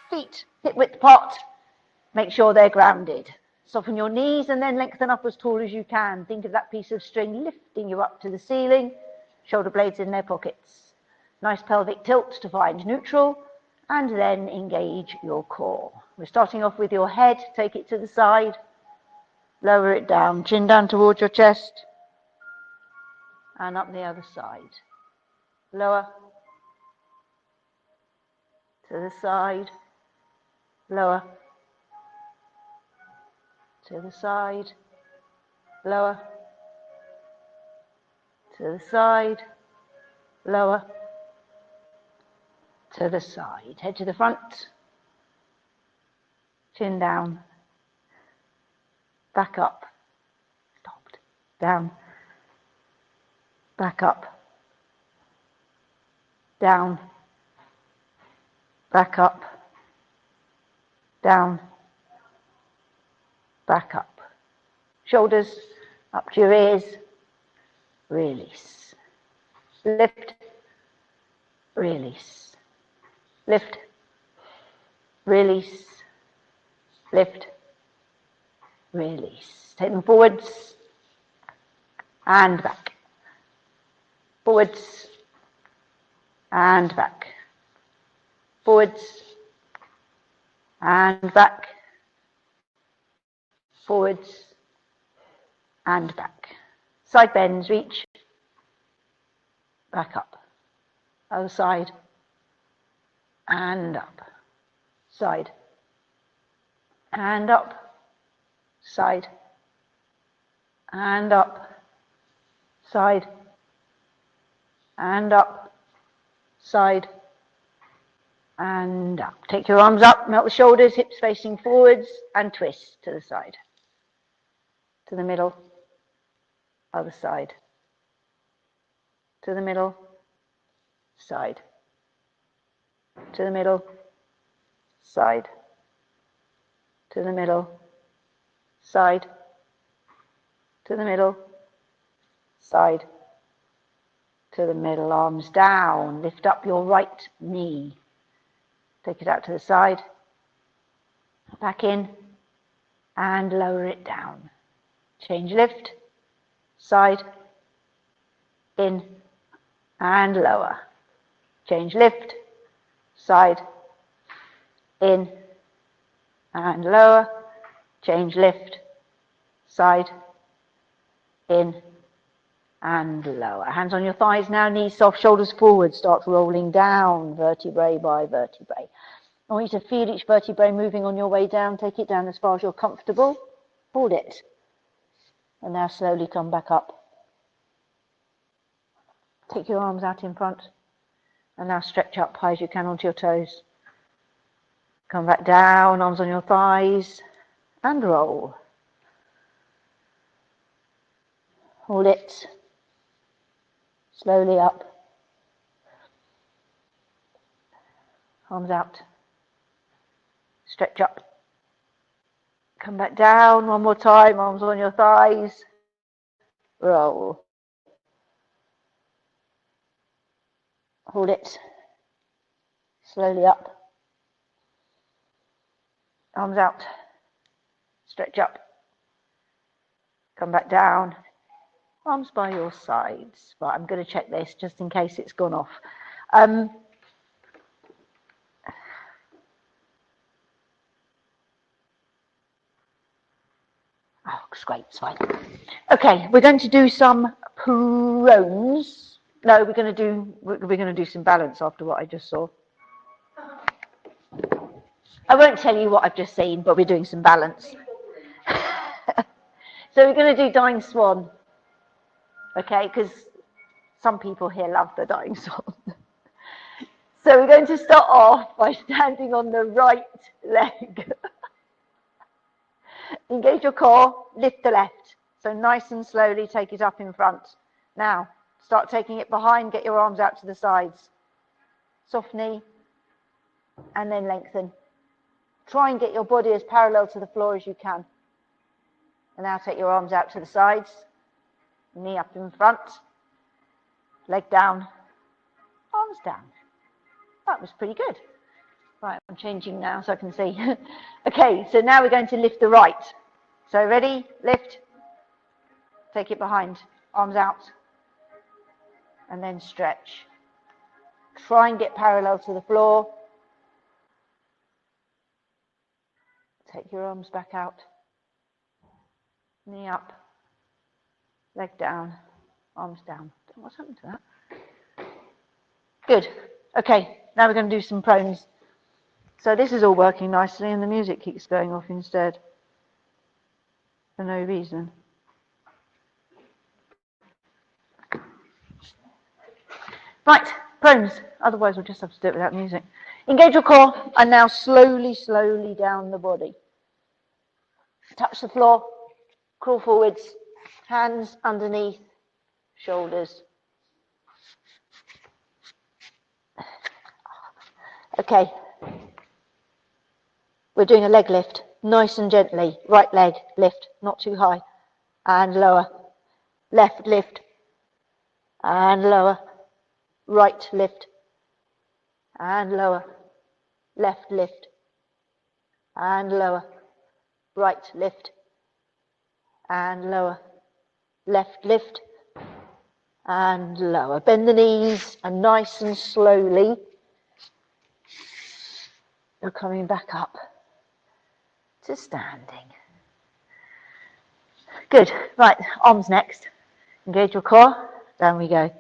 Feet hip width apart. Make sure they're grounded. Soften your knees and then lengthen up as tall as you can. Think of that piece of string lifting you up to the ceiling. Shoulder blades in their pockets. Nice pelvic tilt to find neutral, and then engage your core. We're starting off with your head. Take it to the side. Lower it down. Chin down towards your chest. And up the other side. Lower. To the side. Lower. To the side. Lower. To the side. Lower. To the side. Head to the front. Chin down. Back up. Stopped. Down. Back up. Down. Back up. Down. Back up. Shoulders up to your ears. Release. Lift. Release. Lift. Release. Lift. Release. Take them forwards and back. Forwards and back. Forwards and back. Forwards and back. Side bends, reach. Back up. Other side. And up. Side. And up. Side. And up. Side. And up. Side. And up. Take your arms up, melt the shoulders, hips facing forwards, and twist to the side. To the middle. Other side. To the middle. Side. To the middle. Side. To the middle. Side. To the middle. Side. To the middle. Arms down. Lift up your right knee. Take it out to the side. Back in. And lower it down. Change lift. Side. In. And lower. Change lift. Side. In. And lower. Change lift. Side. In. And lower. Hands on your thighs now, knees soft, shoulders forward. Start rolling down, vertebrae by vertebrae. I want you to feel each vertebrae moving on your way down. Take it down as far as you're comfortable. Hold it. And now slowly come back up. Take your arms out in front. And now stretch up high as you can onto your toes. Come back down, arms on your thighs. And roll. Hold it. Slowly up. Arms out. Stretch up. Come back down one more time, arms on your thighs. Roll. Hold it. Slowly up. Arms out. Stretch up. Come back down. Arms by your sides. Right, I'm going to check this just in case it's gone off. Oh, it's great, it's fine. Okay, we're going to do some prones. No, we're going to do some balance after what I just saw. I won't tell you what I've just seen, but we're doing some balance. So we're going to do dying swan. Okay, because some people here love the dying swan. So we're going to start off by standing on the right leg. Engage your core, lift the left. So nice and slowly take it up in front. Now, start taking it behind, get your arms out to the sides. Soft knee, and then lengthen. Try and get your body as parallel to the floor as you can. And now take your arms out to the sides. Knee up in front. leg down, arms down. That was pretty good. Right, I'm changing now so I can see. Okay, so now we're going to lift the right. So ready, lift, take it behind, arms out, and then stretch. Try and get parallel to the floor. Take your arms back out, knee up, leg down, arms down. What's happened to that? Good. Okay, now we're going to do some prones. So this is all working nicely and the music keeps going off instead for no reason. Right, prones. Otherwise we'll just have to do it without music. Engage your core and now slowly, slowly down the body. Touch the floor, crawl forwards, hands underneath, shoulders. Okay. We're doing a leg lift, nice and gently. Right leg lift, not too high. And lower. Left lift. And lower. Right lift. And lower. Left lift. And lower. Right lift. And lower. Left lift. And lower. Bend the knees and nice and slowly you're coming back up to standing. Good. Right, arms next. Engage your core. Down we go.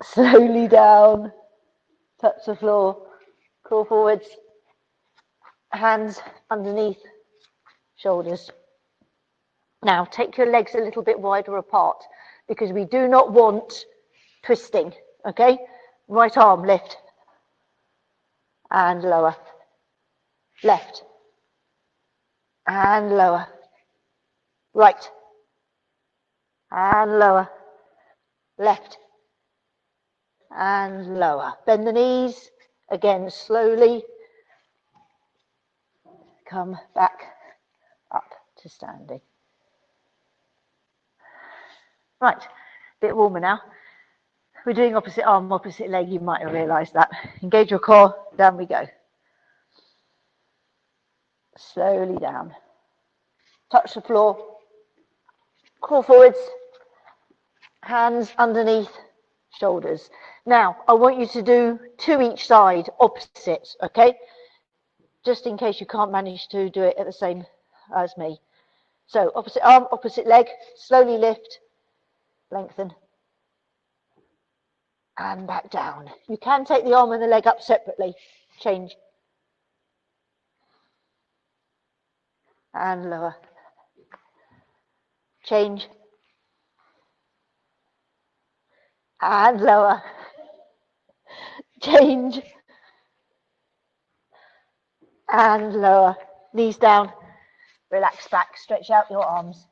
Slowly down. Touch the floor. Crawl forwards. Hands underneath. Shoulders. Now, take your legs a little bit wider apart because we do not want twisting. Okay? Right arm lift. And lower. Left. And lower. Right. And lower. Left. And lower. Bend the knees. Again, slowly. Come back up to standing. Right. Bit warmer now. We're doing opposite arm, opposite leg. You might have realised that. Engage your core. Down we go. Slowly down. Touch the floor. Crawl forwards. Hands underneath. Shoulders. Now, I want you to do 2 each side, opposites, okay? Just in case you can't manage to do it at the same as me. So, opposite arm, opposite leg. Slowly lift. Lengthen. And back down. You can take the arm and the leg up separately. Change. And lower. Change. And lower. Change. And lower. Knees down. Relax back. Stretch out your arms.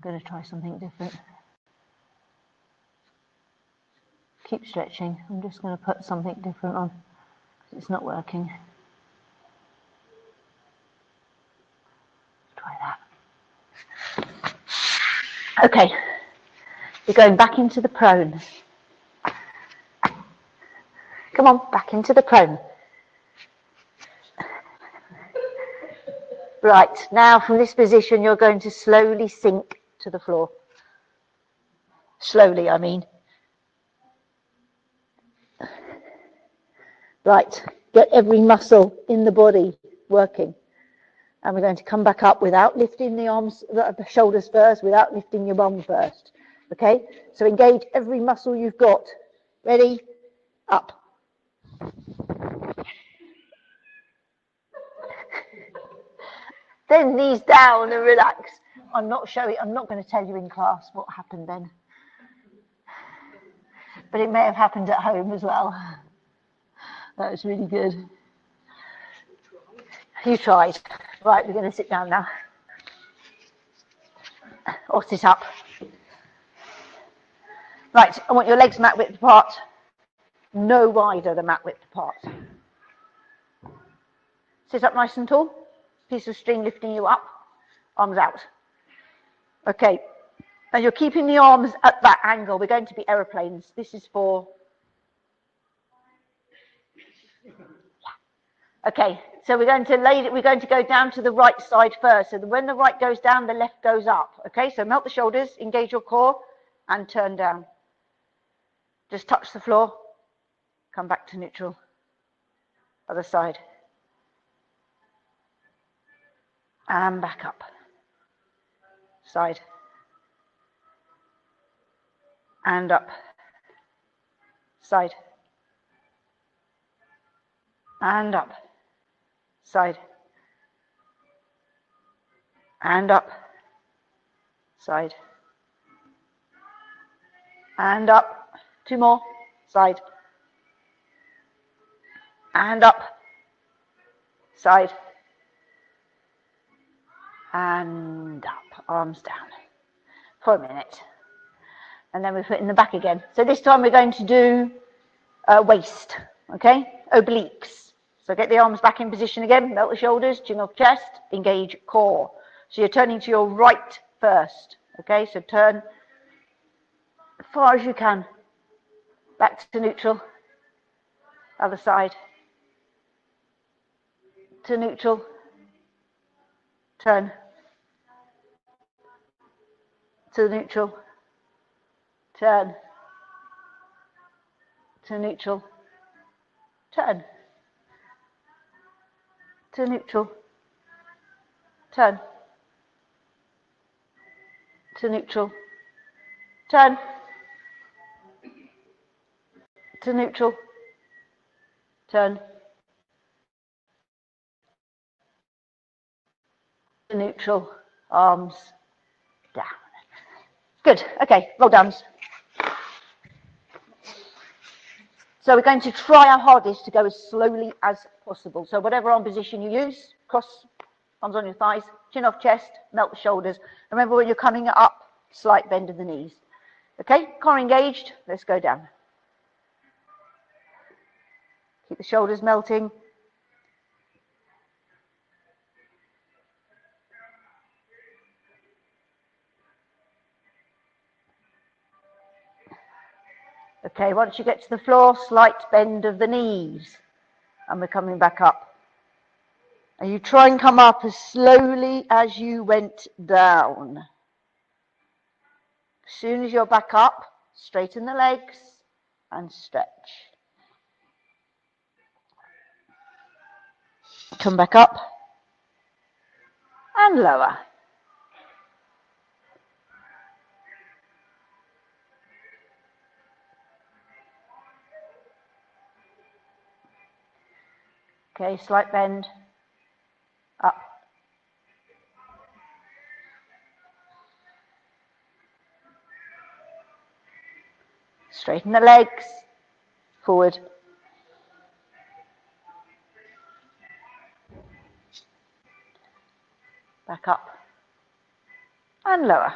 I'm going to try something different. Keep stretching. I'm just going to put something different on because it's not working. Try that. Okay. You're going back into the prone. Come on, back into the prone. Right, now from this position you're going to slowly sink to the floor. Slowly, I mean. Right, get every muscle in the body working. And we're going to come back up without lifting the arms, the shoulders first, without lifting your bum first. Okay, so engage every muscle you've got. Ready? Up. Then knees down and relax. I'm not going to tell you in class what happened then. But it may have happened at home as well. That was really good. You tried. Right, we're going to sit down now. Or sit up. Right, I want your legs mat width apart. No wider than mat width apart. Sit up nice and tall. piece of string lifting you up, arms out. Okay, and you're keeping the arms at that angle. We're going to be aeroplanes. This is for... Okay, so we're going to go down to the right side first. So when the right goes down, the left goes up. Okay, so melt the shoulders, engage your core, and turn down. Just touch the floor, come back to neutral. Other side. And back up. Side. And up. Side. And up. Side. And up. Side. And up. 2 more. Side. And up. Side. And up. Arms down. For a minute. And then we put in the back again. So this time we're going to do waist. Okay? Obliques. So get the arms back in position again. Melt the shoulders. Chin off chest. Engage core. So you're turning to your right first. Okay? So turn as far as you can. Back to neutral. Other side. To neutral. Turn. To neutral. Turn. To neutral. Turn. To neutral. Turn. To neutral. Turn. To neutral. Turn. To neutral. Arms down. Good. Okay, roll downs. So we're going to try our hardest to go as slowly as possible. So whatever arm position you use, cross arms on your thighs, chin off chest, melt the shoulders. Remember when you're coming up, slight bend of the knees. Okay, core engaged, let's go down. Keep the shoulders melting. Okay, once you get to the floor, slight bend of the knees. And we're coming back up. And you try and come up as slowly as you went down. As soon as you're back up, straighten the legs and stretch. Come back up and lower. Okay, slight bend, up. Straighten the legs, forward. Back up and lower.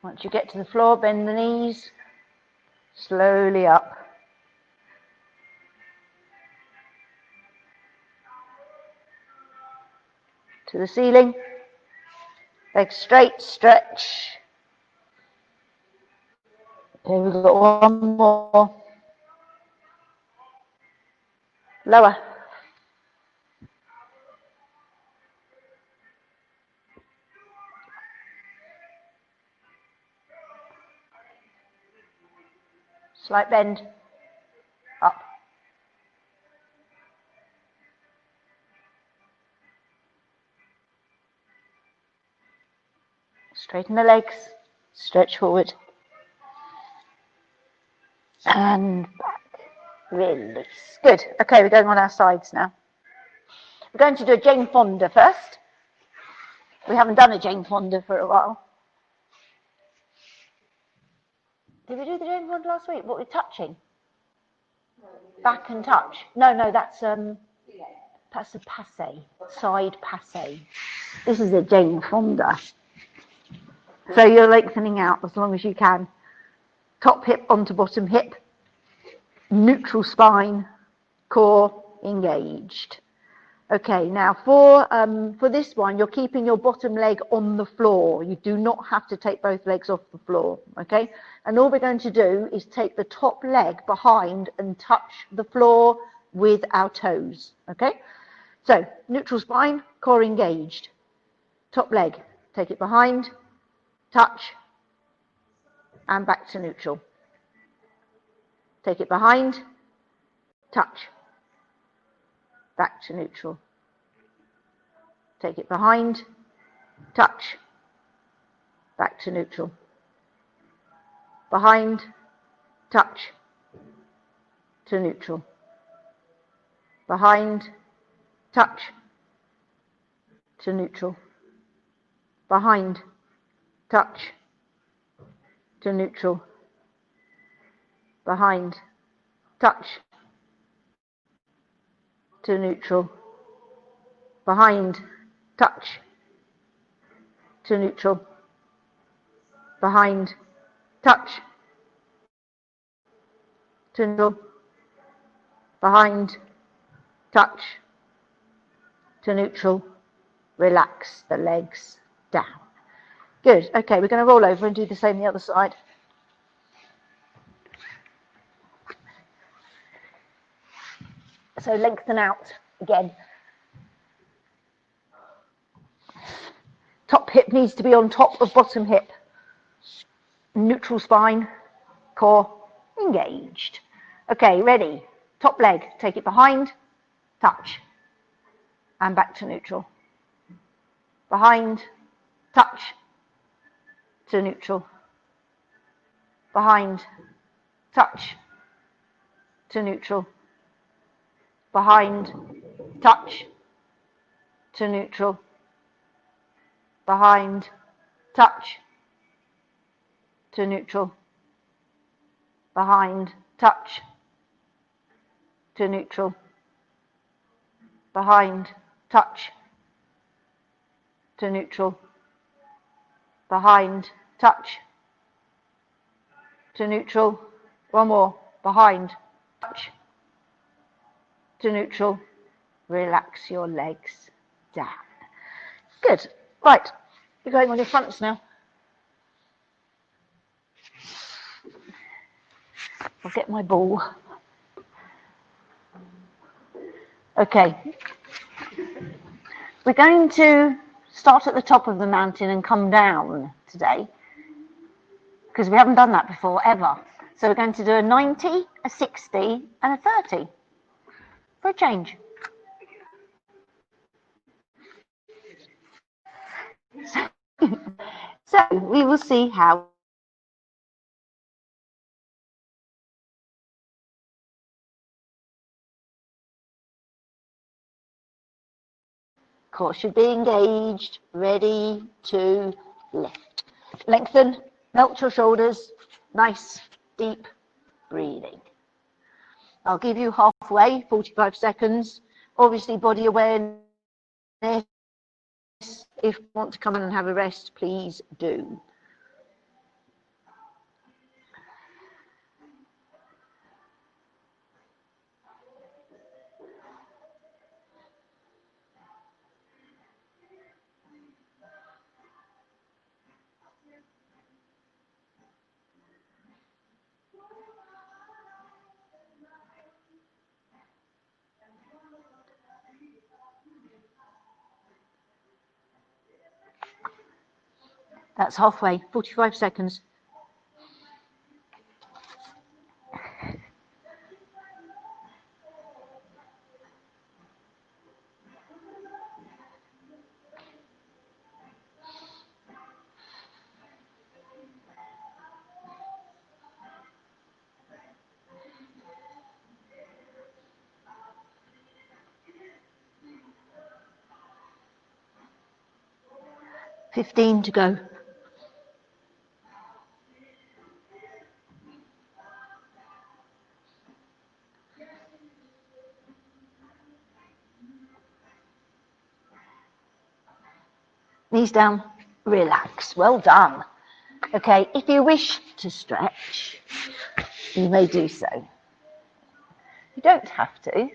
Once you get to the floor, bend the knees, slowly up. To the ceiling, legs straight, stretch. Okay, we've got one more. Lower. Slight bend, up. Straighten the legs, stretch forward. And back, release. Good, okay, we're going on our sides now. We're going to do a Jane Fonda first. We haven't done a Jane Fonda for a while. Did we do the Jane Fonda last week? What, we're touching? Back and touch. No, that's a passe, side passe. This is a Jane Fonda. So you're lengthening out as long as you can. top hip onto bottom hip, neutral spine, core engaged. Okay, now for this one, you're keeping your bottom leg on the floor. You do not have to take both legs off the floor, okay? And all we're going to do is take the top leg behind and touch the floor with our toes, okay? So, neutral spine, core engaged. Top leg, take it behind, touch, and back to neutral. Take it behind, touch, back to neutral. Take it behind, touch, back to neutral. Behind, touch, to neutral. Behind, touch, to neutral. Behind, touch, to neutral. Behind, touch, to neutral. Behind, touch, to neutral. Behind, touch, to neutral. Behind, touch, to neutral. Relax the legs down. Good. Okay, we're going to roll over and do the same the other side. So lengthen out again. Top hip needs to be on top of bottom hip. Neutral spine, core engaged. Okay, ready. Top leg, take it behind, touch, and back to neutral. Behind, touch, to neutral. Behind, touch, to neutral. Behind, touch, to neutral. Behind, touch, to neutral. Behind, touch, to neutral. Behind, touch, to neutral. Behind, touch, to neutral. One more. Behind, touch, to neutral. Relax your legs down. Good. Right. You're going on your fronts now. I'll get my ball. Okay. We're going to start at the top of the mountain and come down today, because we haven't done that before, ever. So we're going to do a 90, a 60, and a 30 for a change. So we will see how. Core should be engaged, ready to lift. Lengthen, melt your shoulders, nice, deep breathing. I'll give you halfway, 45 seconds. Obviously, body awareness. If you want to come in and have a rest, please do. That's halfway, 45 seconds. $15 to go. Knees down, relax. Well done. Okay, if you wish to stretch, you may do so. You don't have to.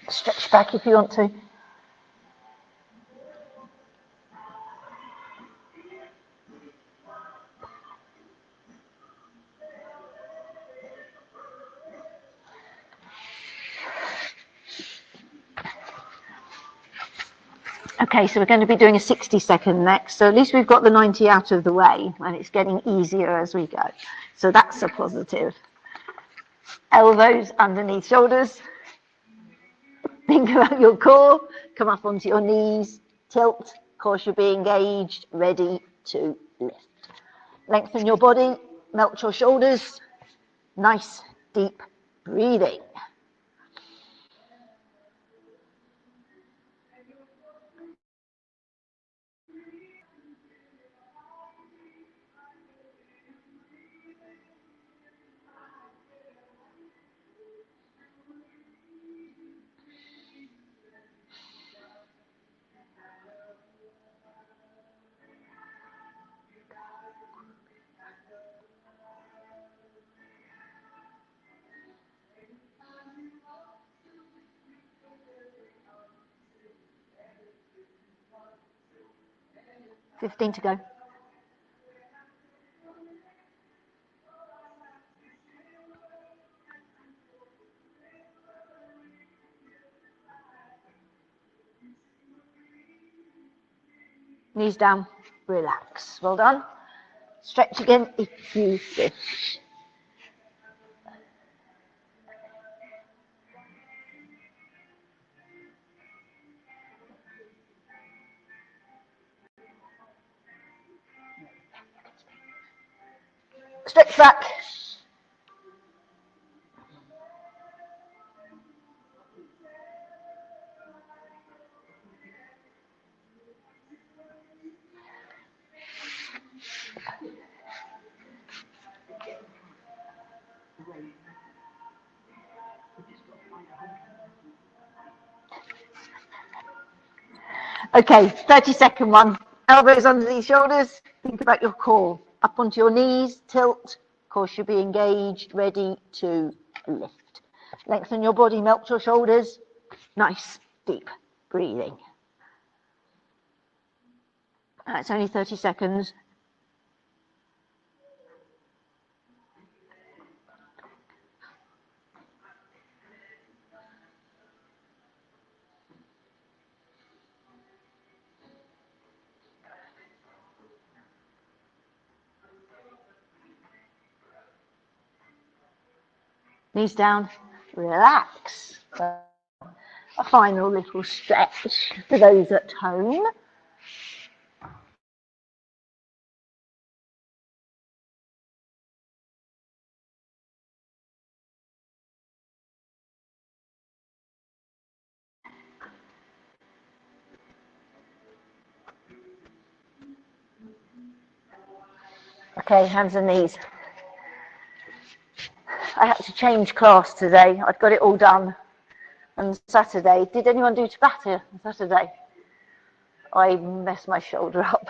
Stretch back if you want to. Okay, so we're going to be doing a 60-second next. So at least we've got the 90 out of the way, and it's getting easier as we go. So that's a positive. Elbows underneath shoulders. Think about your core. Come up onto your knees. Tilt. Core should be engaged. Ready to lift. Lengthen your body. Melt your shoulders. Nice, deep breathing. 15 to go. Knees down, relax. Well done. Stretch again if you wish. Stretch back. Okay, 30-second one. Elbows underneath shoulders. Think about your core. Up onto your knees, tilt. Core should be engaged, ready to lift. Lengthen your body, melt your shoulders. Nice, deep breathing. It's only 30 seconds. Knees down, relax. A final little stretch for those at home. Okay, hands and knees. I had to change class today. I'd got it all done on Saturday. Did anyone do Tabata on Saturday? I messed my shoulder up,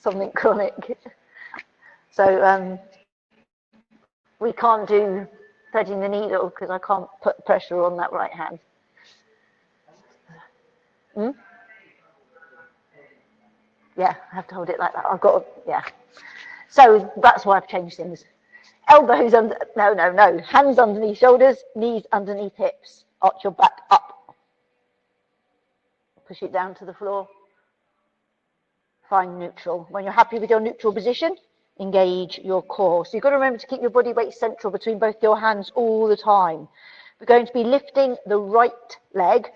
something chronic. So we can't do threading the needle because I can't put pressure on that right hand. Yeah, I have to hold it like that. I've got, yeah. So that's why I've changed things. Elbows under, no. Hands underneath shoulders, knees underneath hips. Arch your back up. Push it down to the floor. Find neutral. When you're happy with your neutral position, engage your core. So you've got to remember to keep your body weight central between both your hands all the time. We're going to be lifting the right leg,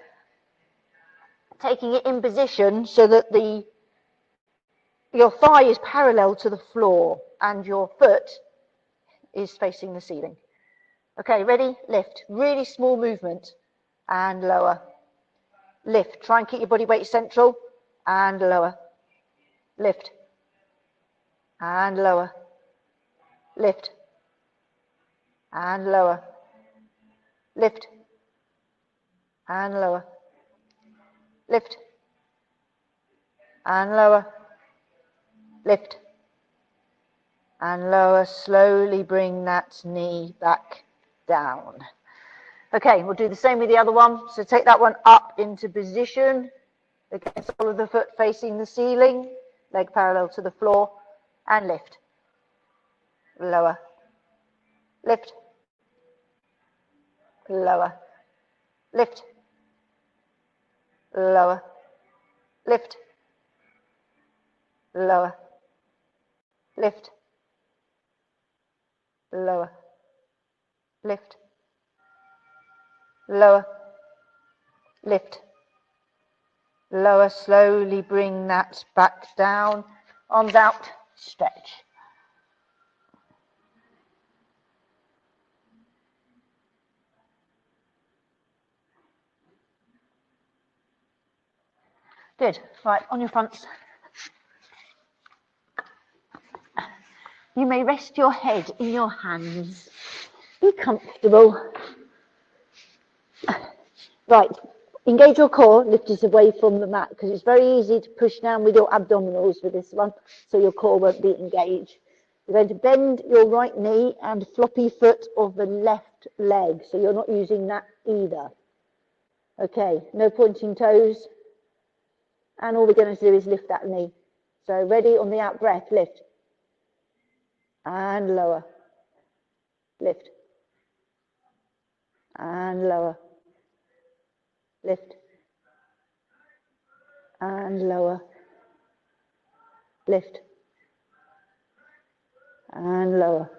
taking it in position so that your thigh is parallel to the floor and your foot is facing the ceiling. Okay, ready? Lift. Really small movement. And lower. Lift. Try and keep your body weight central. And lower. Lift. And lower. Lift. And lower. Lift. and lower, lift, and lower, lift, and lower. Slowly bring that knee back down. Okay, we'll do the same with the other one. So take that one up into position. Again, sole of the foot facing the ceiling, leg parallel to the floor, and lift, lower, lift, lower, lift, lower, lift, lower, lift, lower, lift, lower, lift, lower. Slowly bring that back down, arms out, stretch. Good. Right, on your fronts. You may rest your head in your hands. Be comfortable. Right, engage your core, lift it away from the mat, because it's very easy to push down with your abdominals with this one, so your core won't be engaged. You're going to bend your right knee and floppy foot of the left leg, so you're not using that either. Okay, no pointing toes. And all we're going to do is lift that knee. So ready on the out breath, lift. And lower. Lift. And lower. Lift. And lower. Lift. And lower.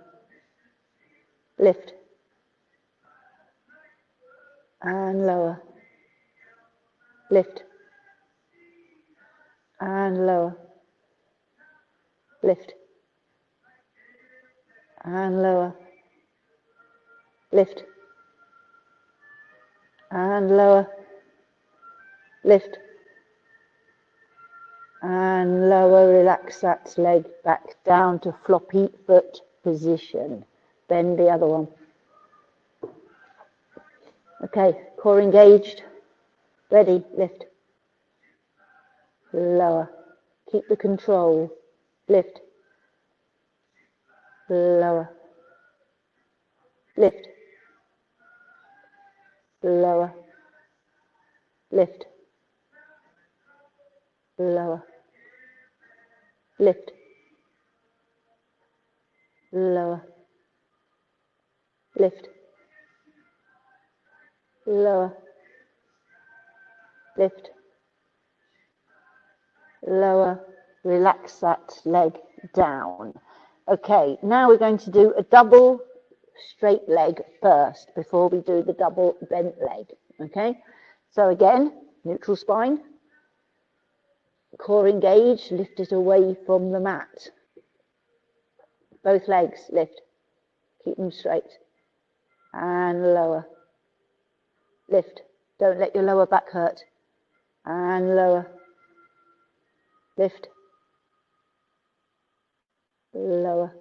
Lift. And lower. Lift. And lower. Lift. And lower. Lift. And lower. Lift. And lower. Relax that leg back down to floppy foot position. Bend the other one. Okay, core engaged. Ready, lift. Lower. Keep the control. Lift. Lower. Lift. Lower. Lift. Lower. Lift. Lower. Lift. Lower. Lift. Lower. Relax that leg down. Okay, now we're going to do a double straight leg first before we do the double bent leg. Okay, so again, neutral spine, core engaged, lift it away from the mat. Both legs lift, keep them straight, and lower. Lift, don't let your lower back hurt, and lower. Lift, lower.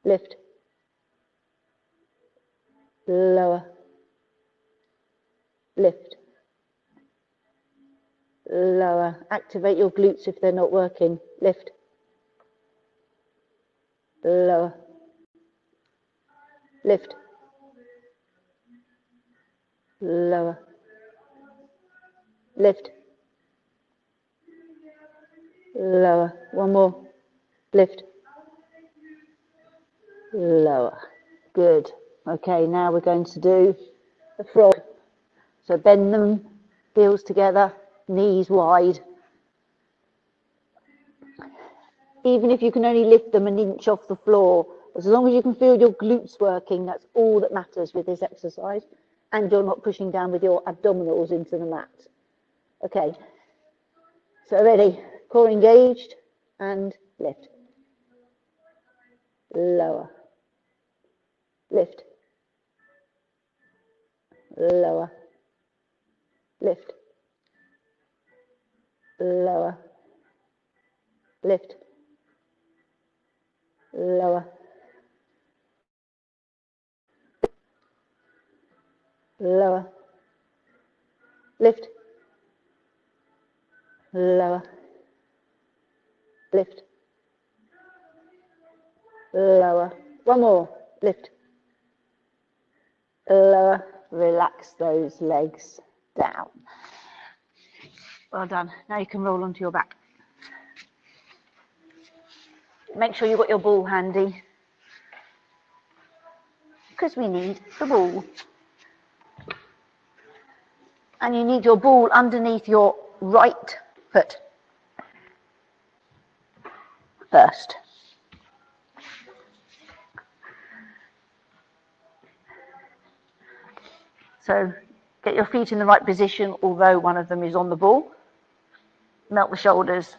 Lift, lower. Lift, lower. Activate your glutes if they're not working. Lift, lower. Lift, lower. Lift, lower. One more. Lift, lower. Good. Okay, now we're going to do the frog. So bend them, heels together, knees wide. Even if you can only lift them an inch off the floor, as long as you can feel your glutes working, that's all that matters with this exercise. And you're not pushing down with your abdominals into the mat. Okay, so ready, core engaged, and lift. Lower. Lift. Lower. Lift. Lower. Lift. Lower. Lower. lift, lower, lift, lower. One more, lift, lower. Relax those legs down. Well done. Now you can roll onto your back. Make sure you've got your ball handy, because we need the ball. And you need your ball underneath your right foot first. So get your feet in the right position, although one of them is on the ball. Melt the shoulders,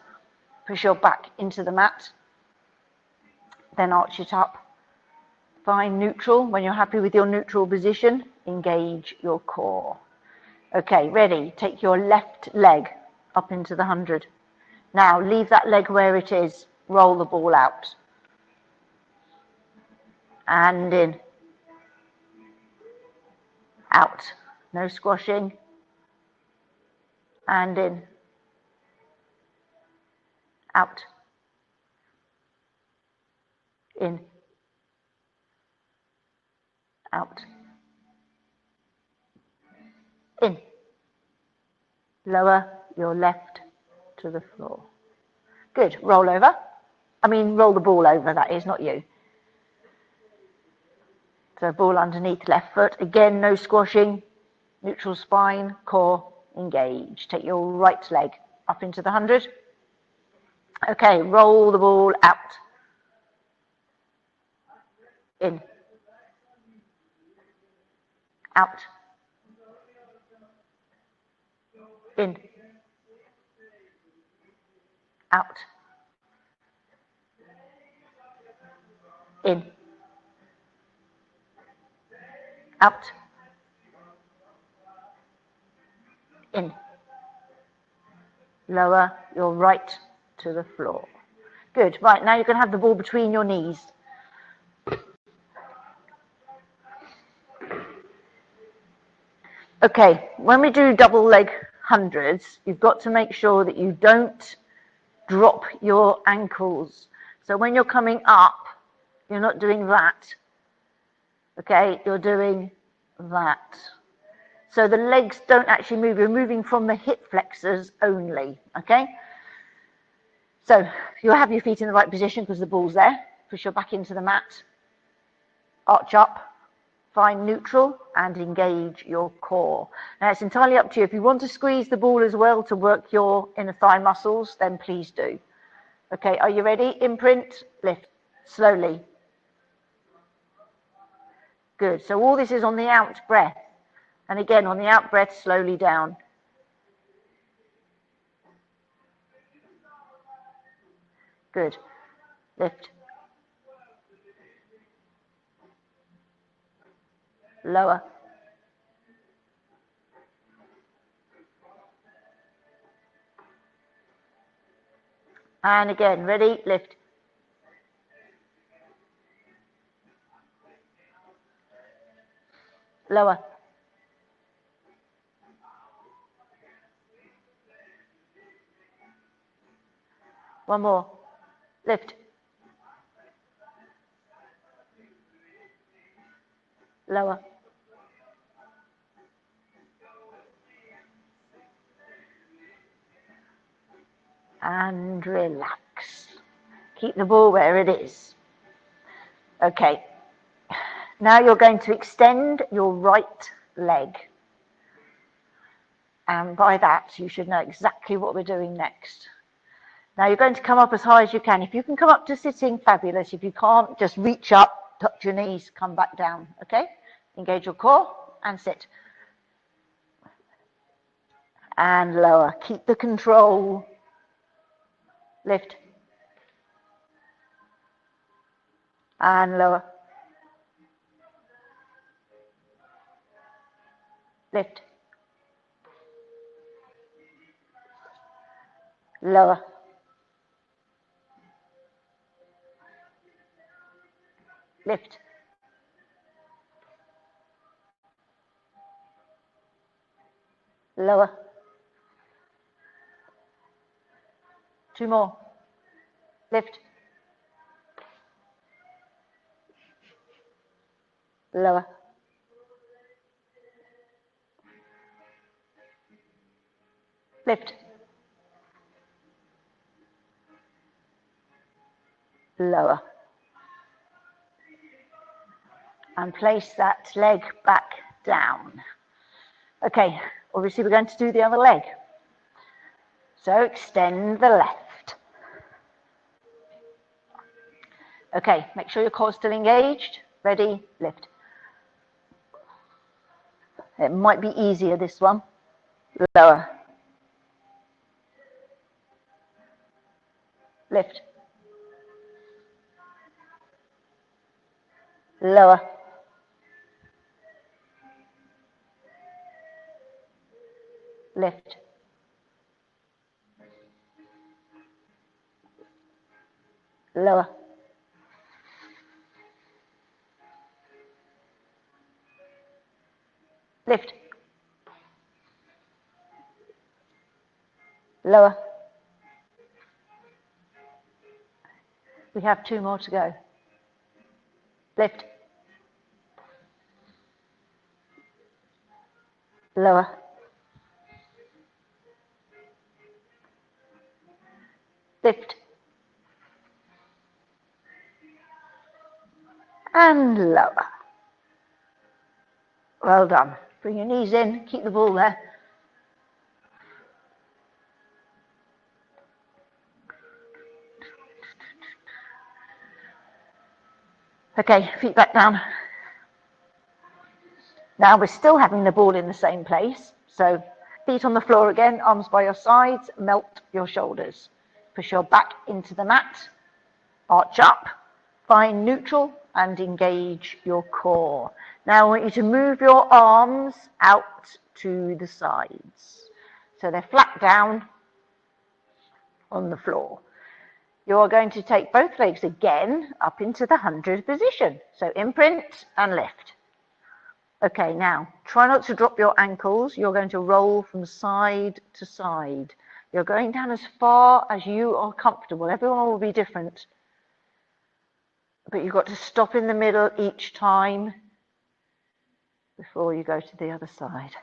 push your back into the mat, then arch it up. Find neutral. When you're happy with your neutral position, engage your core. Okay, ready? Take your left leg up into the 100. Now leave that leg where it is. Roll the ball out. And in. Out. No squashing. And in. Out. In. Out. In. Lower your left to the floor. Good. Roll over. Roll the ball over, that is, not you. So ball underneath left foot. Again, no squashing. Neutral spine, core, engage. Take your right leg up into the 100. Okay, roll the ball out. In. Out. In. Out. In. Out. In. Lower your right to the floor. Good. Right, now you can have the ball between your knees. Okay, when we do double leg hundreds, you've got to make sure that you don't drop your ankles. So when you're coming up, you're not doing that. Okay, you're doing that. So the legs don't actually move. You're moving from the hip flexors only. Okay? So you'll have your feet in the right position because the ball's there. Push your back into the mat. Arch up. Find neutral and engage your core. Now it's entirely up to you. If you want to squeeze the ball as well to work your inner thigh muscles, then please do. Okay, are you ready? Imprint, lift, slowly. Good. So all this is on the out breath. And again, on the out breath, slowly down. Good. Lift. Lower. And again, ready? Lift. Lower. One more. Lift. Lower. And relax. Keep the ball where it is. Okay. Now you're going to extend your right leg. And by that, you should know exactly what we're doing next. Now you're going to come up as high as you can. If you can come up to sitting, fabulous. If you can't, just reach up, touch your knees, come back down, okay? Engage your core and sit. And lower. Keep the control. Lift. And lower. Lift. Lower. Lift. lower. 2 more. Lift. Lower. Lift. Lower. And place that leg back down. Okay, obviously we're going to do the other leg. So extend the left. Okay, make sure your core's still engaged. Ready, lift. It might be easier, this one. Lower. Lift. Lower. Lift. Lower. Lift. Lower. We have 2 more to go. Lift. Lower. Lift. And lower. Well done. Bring your knees in, keep the ball there. Okay, feet back down. Now we're still having the ball in the same place. So feet on the floor again, arms by your sides, melt your shoulders. Push your back into the mat, arch up, find neutral and engage your core. Now I want you to move your arms out to the sides. So they're flat down on the floor. You're going to take both legs again up into the 100 position. So imprint and lift. Okay, now try not to drop your ankles. You're going to roll from side to side. You're going down as far as you are comfortable. Everyone will be different. But you've got to stop in the middle each time before you go to the other side.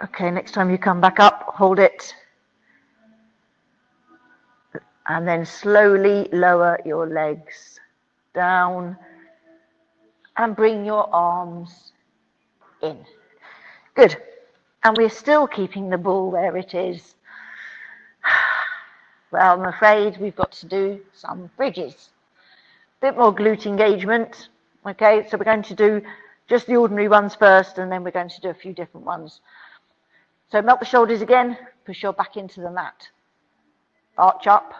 Okay, next time you come back up, hold it. And then slowly lower your legs down and bring your arms in. Good. And we're still keeping the ball where it is. Well, I'm afraid we've got to do some bridges. A bit more glute engagement. Okay, so we're going to do just the ordinary ones first, and then we're going to do a few different ones. So melt the shoulders again, push your back into the mat. Arch up,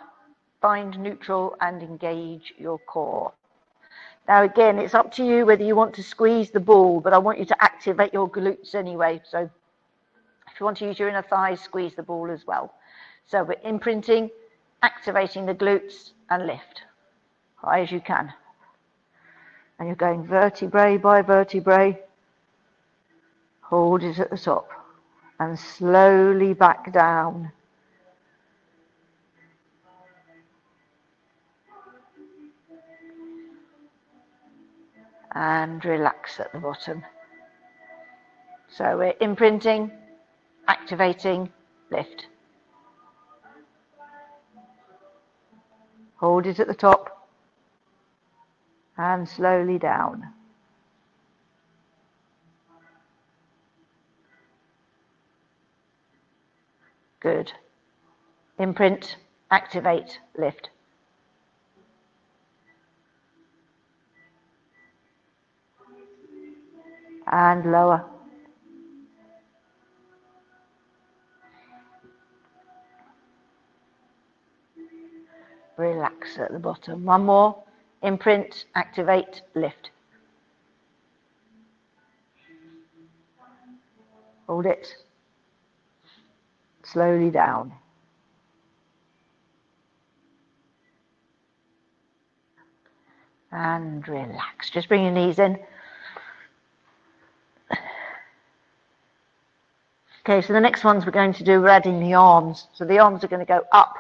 find neutral and engage your core. Now again, it's up to you whether you want to squeeze the ball, but I want you to activate your glutes anyway. So if you want to use your inner thighs, squeeze the ball as well. So we're imprinting, activating the glutes and lift. High as you can. And you're going vertebrae by vertebrae. Hold it at the top. And slowly back down. And relax at the bottom. So we're imprinting, activating, lift. Hold it at the top. And slowly down. Good. Imprint, activate, lift. and lower. Relax at the bottom. One more. Imprint, activate, lift. Hold it. Slowly down. And relax. Just bring your knees in. Okay, so the next ones we're going to do, we're adding the arms. So the arms are going to go up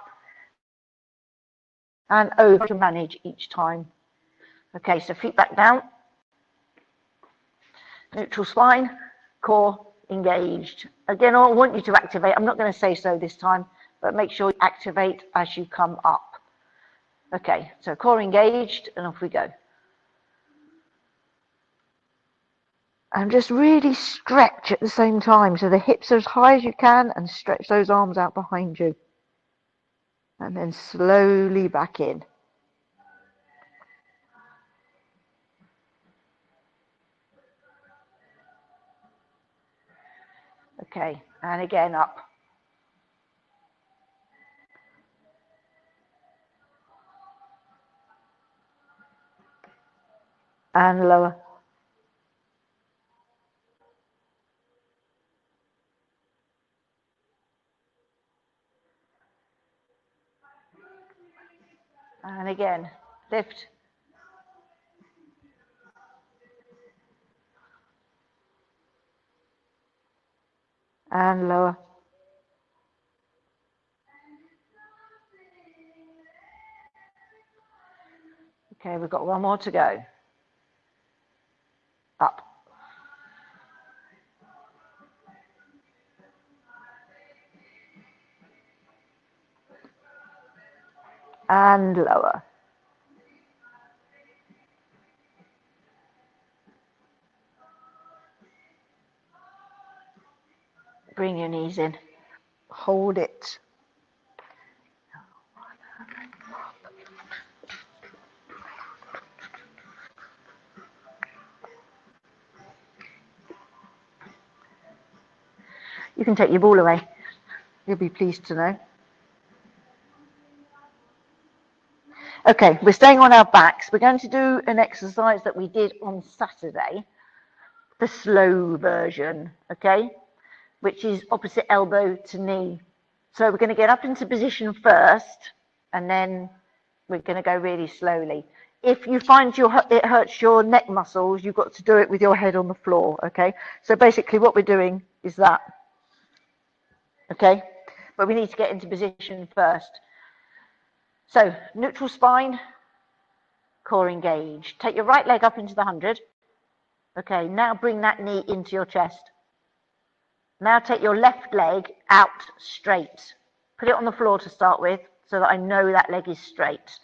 and over to manage each time. Okay, so feet back down. Neutral spine, core engaged. Again, I want you to activate. I'm not going to say so this time, but make sure you activate as you come up. Okay, so core engaged, and off we go. And just really stretch at the same time. So the hips are as high as you can, and stretch those arms out behind you. And then slowly back in. Okay, and again up. And lower. And again, lift. And lower. Okay, we've got one more to go. Up. And lower. Bring your knees in. Hold it. You can take your ball away. You'll be pleased to know. Okay, we're staying on our backs. We're going to do an exercise that we did on Saturday, the slow version, okay, which is opposite elbow to knee. So we're going to get up into position first, and then we're going to go really slowly. If you find it hurts your neck muscles, you've got to do it with your head on the floor, okay? So basically what we're doing is that, okay? But we need to get into position first. So neutral spine, core engaged. Take your right leg up into the 100. Okay, now bring that knee into your chest. Now take your left leg out straight. Put it on the floor to start with so that I know that leg is straight.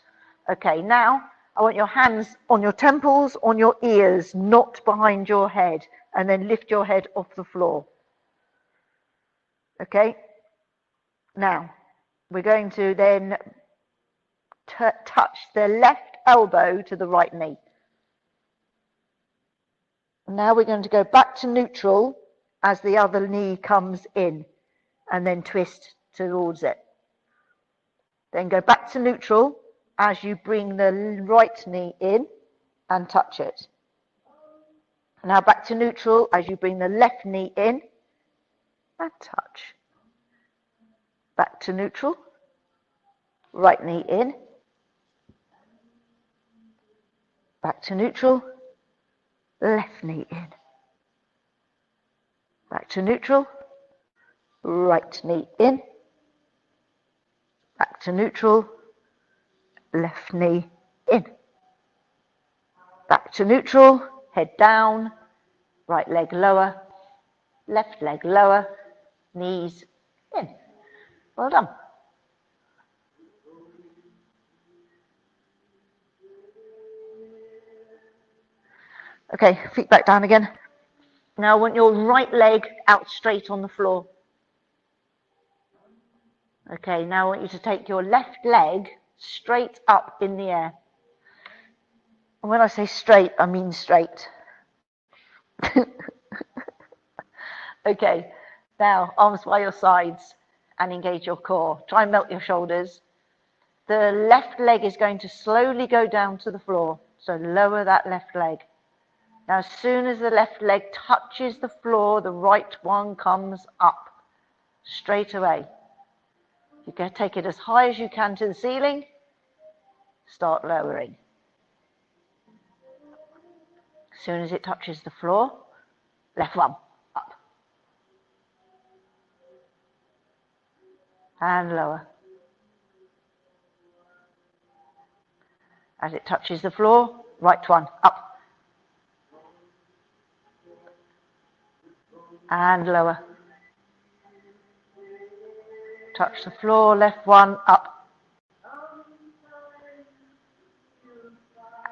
Okay, now I want your hands on your temples, on your ears, not behind your head, and then lift your head off the floor. Okay, now we're going to then touch the left elbow to the right knee. Now we're going to go back to neutral as the other knee comes in, and then twist towards it. Then go back to neutral as you bring the right knee in and touch it. Now back to neutral as you bring the left knee in and touch. Back to neutral, right knee in, back to neutral, left knee in, back to neutral, right knee in, back to neutral, left knee in, back to neutral, head down, right leg lower, left leg lower, knees in. Well done. Okay, feet back down again. Now I want your right leg out straight on the floor. Okay, now I want you to take your left leg straight up in the air. And when I say straight, I mean straight. Okay, now arms by your sides and engage your core. Try and melt your shoulders. The left leg is going to slowly go down to the floor, so lower that left leg. Now, as soon as the left leg touches the floor, the right one comes up straight away. You can take it as high as you can to the ceiling. Start lowering. As soon as it touches the floor, left one up. And lower. As it touches the floor, right one up. And lower. Touch the floor, left one up.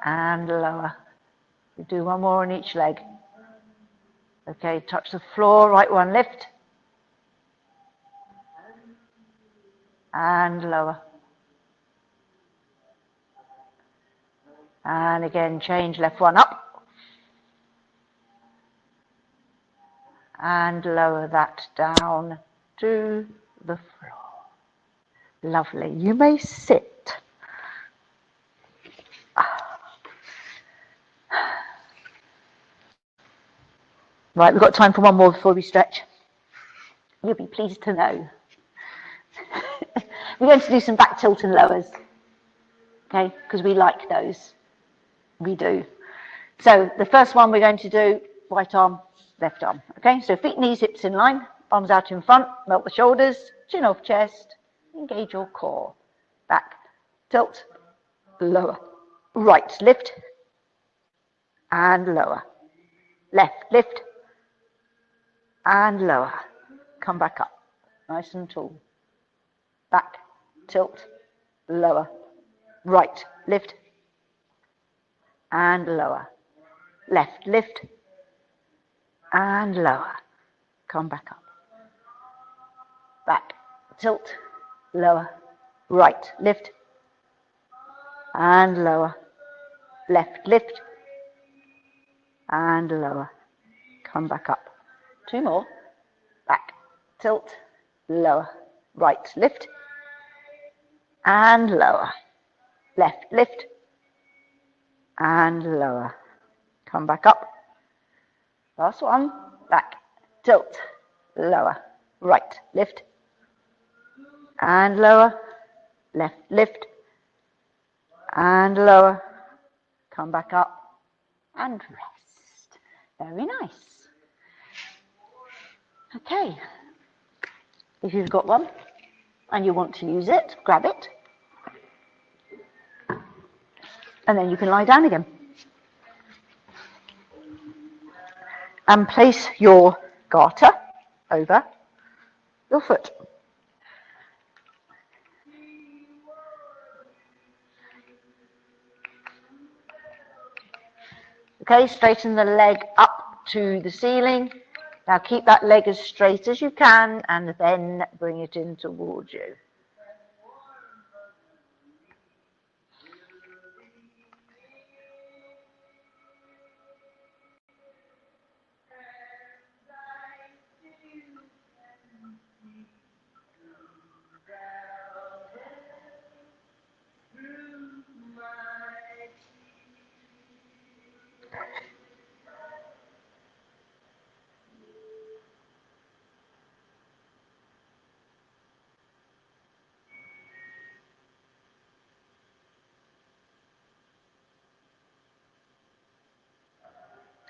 And lower. You do one more on each leg. Okay, touch the floor, right one lift. And lower. And again, change, left one up. And lower that down to the floor. Lovely. You may sit. Right, we've got time for one more before we stretch. You'll be pleased to know. We're going to do some back tilt and lowers. Okay, because we like those. We do. So the first one we're going to do, right arm, left arm. Okay, so feet, knees, hips in line, arms out in front, melt the shoulders, chin off chest, engage your core. Back, tilt, lower. Right, lift, and lower. Left, lift, and lower. Come back up, nice and tall. Back, tilt, lower. Right, lift, and lower. Left, lift, and lower. Come back up. Back, tilt, lower. Right, lift, and lower. Left, lift, and lower. Come back up. Two more. Back, tilt, lower. Right, lift, and lower. Left, lift, and lower. Come back up. Last one. Back, tilt, lower. Right, lift, and lower. Left, lift, and lower. Come back up and rest. Very nice. Okay. If you've got one and you want to use it, grab it. And then you can lie down again. And place your garter over your foot. Okay, straighten the leg up to the ceiling. Now keep that leg as straight as you can and then bring it in towards you.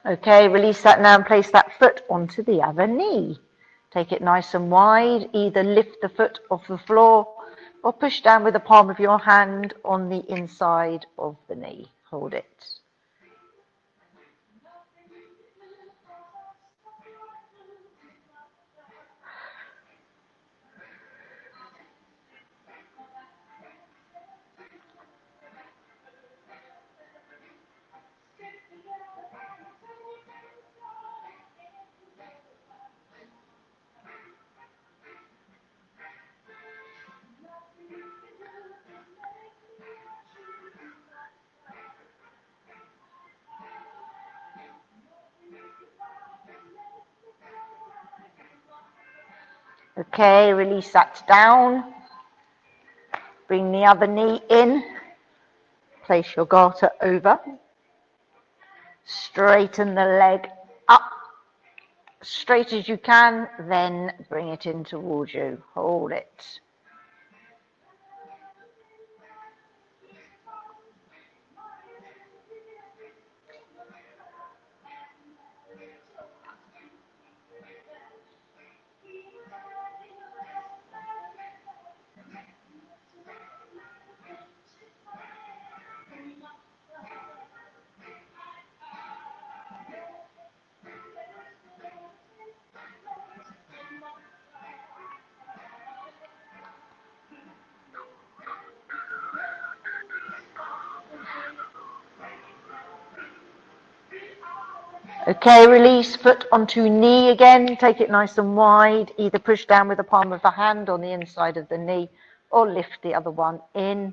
Okay, release that now and place that foot onto the other knee. Take it nice and wide. Either lift the foot off the floor or push down with the palm of your hand on the inside of the knee. Hold it. Okay, release that down. Bring the other knee in. Place your garter over. Straighten the leg up, straight as you can, then bring it in towards you. Hold it. Okay, release, foot onto knee again. Take it nice and wide. Either push down with the palm of the hand on the inside of the knee or lift the other one in.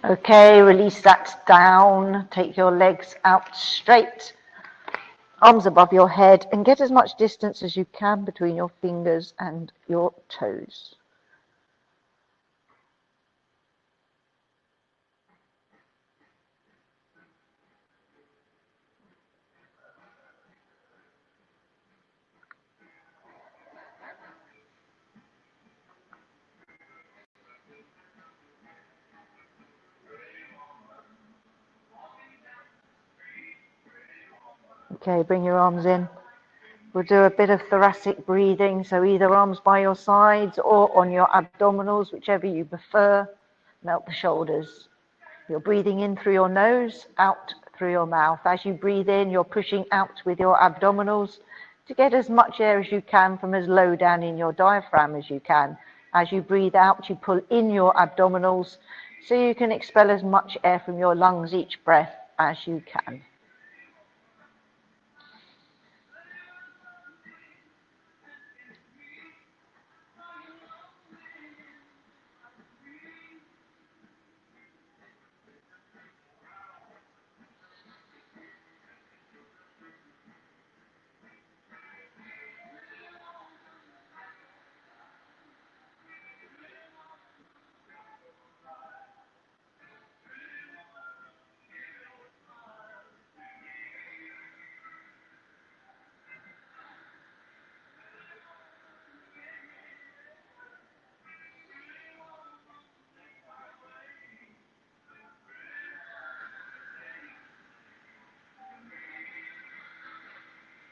Okay, release that down. Take your legs out straight, arms above your head, and get as much distance as you can between your fingers and your toes. Okay, bring your arms in. We'll do a bit of thoracic breathing, so either arms by your sides or on your abdominals, whichever you prefer. Melt the shoulders. You're breathing in through your nose, out through your mouth. As you breathe in, you're pushing out with your abdominals to get as much air as you can from as low down in your diaphragm as you can. As you breathe out, you pull in your abdominals so you can expel as much air from your lungs each breath as you can.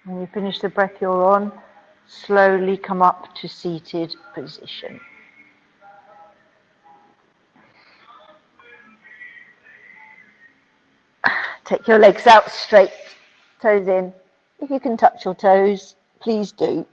When you finish the breath you're on, slowly come up to seated position. Take your legs out straight, toes in. If you can touch your toes, please do.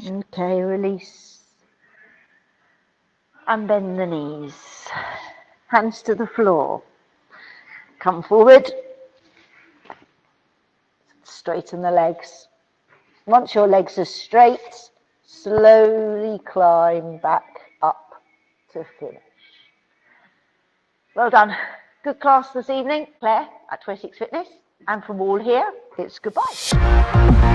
Okay, release. And bend the knees. Hands to the floor. Come forward. Straighten the legs. Once your legs are straight, slowly climb back up to finish. Well done. Good class this evening, Claire, at Wessex Fitness. And from all here, it's goodbye.